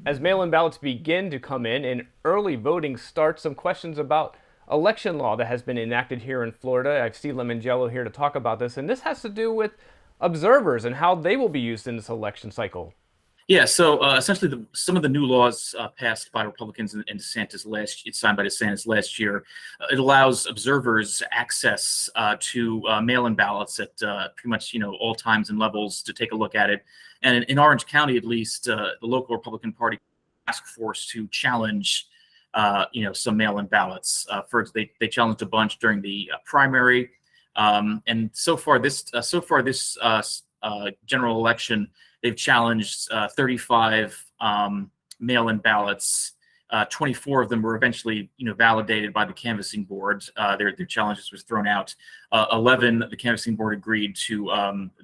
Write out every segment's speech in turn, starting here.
As mail-in ballots begin to come in and early voting starts, some questions about election law that has been enacted here in Florida. I've seen Lemongello here to talk about this, and this has to do with observers and how they will be used in this election cycle. Yeah, so essentially, some of the new laws passed by Republicans and DeSantis it's signed by DeSantis last year. It allows observers access to mail-in ballots at pretty much all times and levels to take a look at it. And in Orange County, at least, the local Republican Party task force to challenge some mail-in ballots. First, they challenged a bunch during the primary, and so far this general election. They've challenged 35 mail-in ballots. 24 of them were eventually, validated by the canvassing board. Their challenges was thrown out. 11, the canvassing board agreed to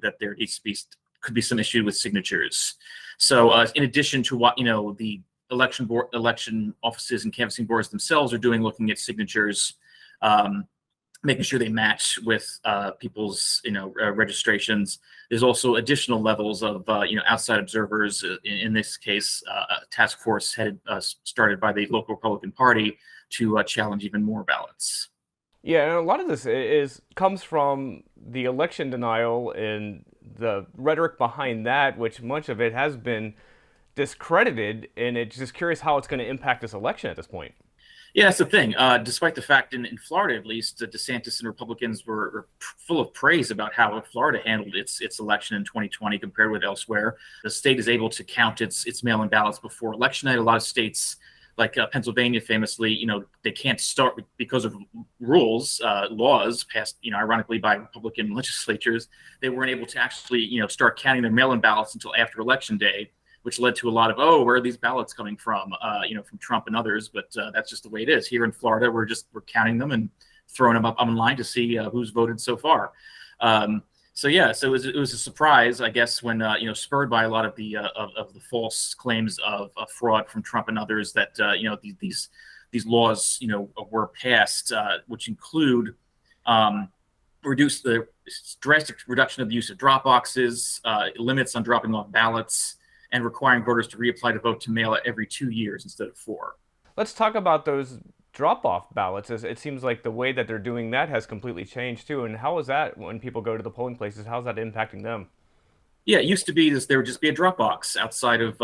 that there needs to be could be some issue with signatures. So, in addition to what the election offices and canvassing boards themselves are doing, looking at signatures. Making sure they match with people's registrations. There's also additional levels of outside observers. In this case, a task force started by the local Republican Party to challenge even more ballots. Yeah, and a lot of this is comes from the election denial and the rhetoric behind that, which much of it has been discredited, and it's just curious how it's going to impact this election at this point. Yeah, that's the thing. Despite the fact in Florida, at least, DeSantis and Republicans were full of praise about how Florida handled its election in 2020 compared with elsewhere. The state is able to count its mail-in ballots before election night. A lot of states, like Pennsylvania, famously, they can't start because of laws passed, ironically by Republican legislatures. They weren't able to actually, start counting their mail-in ballots until after election day, which led to a lot of, where are these ballots coming from? From Trump and others. But that's just the way it is here in Florida. We're counting them and throwing them up online to see who's voted so far. So it was a surprise, I guess, when spurred by a lot of the false claims of fraud from Trump and others that these laws were passed, which include reduce the drastic reduction of the use of drop boxes, limits on dropping off ballots, and requiring voters to reapply to vote to mail it every 2 years instead of 4. Let's talk about those drop-off ballots. It seems like the way that they're doing that has completely changed too. And how is that when people go to the polling places? How's that impacting them? Yeah, it used to be there would just be a drop box outside of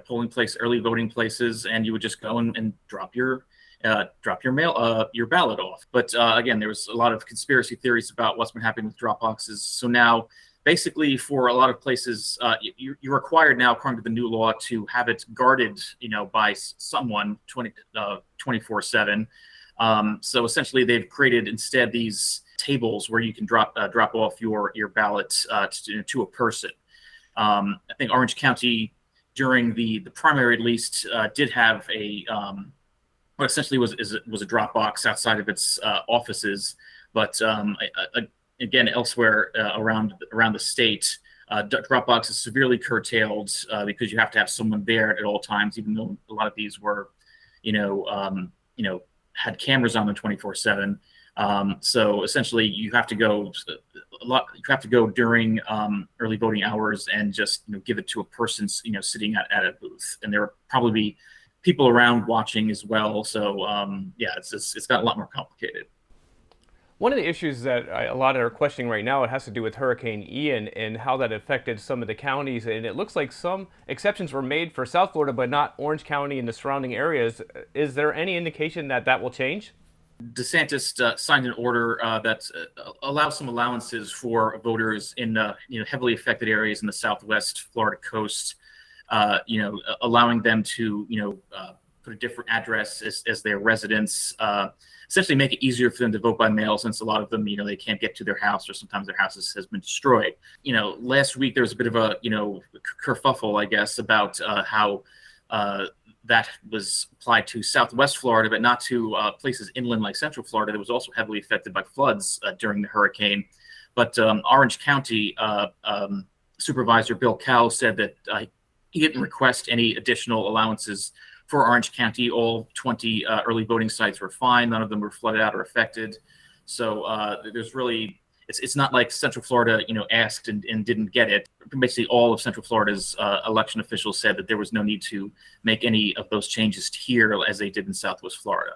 polling place, early voting places, and you would just go and drop your your ballot off. But again, there was a lot of conspiracy theories about what's been happening with drop boxes. So now, basically, for a lot of places, you're required now, according to the new law, to have it guarded, by someone 24/7. So essentially, they've created instead these tables where you can drop off your ballot to a person. I think Orange County, during the primary at least, did have what essentially was a drop box outside of its offices, but again, elsewhere around the state, Dropbox is severely curtailed because you have to have someone there at all times, even though a lot of these were, had cameras on them 24/7. So essentially, you have to go You have to go during early voting hours and just give it to a person sitting at a booth, and there will probably be people around watching as well. So it's got a lot more complicated. One of the issues that a lot are questioning right now, it has to do with Hurricane Ian and how that affected some of the counties. And it looks like some exceptions were made for South Florida, but not Orange County and the surrounding areas. Is there any indication that that will change? DeSantis signed an order that allows some allowances for voters in heavily affected areas in the Southwest Florida coast. Allowing them to put a different address as their residence. Essentially make it easier for them to vote by mail, since a lot of them, they can't get to their house, or sometimes their house has been destroyed. Last week there was a bit of a, kerfuffle, I guess, about how that was applied to Southwest Florida, but not to places inland like Central Florida that was also heavily affected by floods during the hurricane. But Orange County Supervisor Bill Cowell said that he didn't request any additional allowances for Orange County. All 20 early voting sites were fine. None of them were flooded out or affected. So there's really, It's not like Central Florida, asked and didn't get it. Basically, all of Central Florida's election officials said that there was no need to make any of those changes here as they did in Southwest Florida.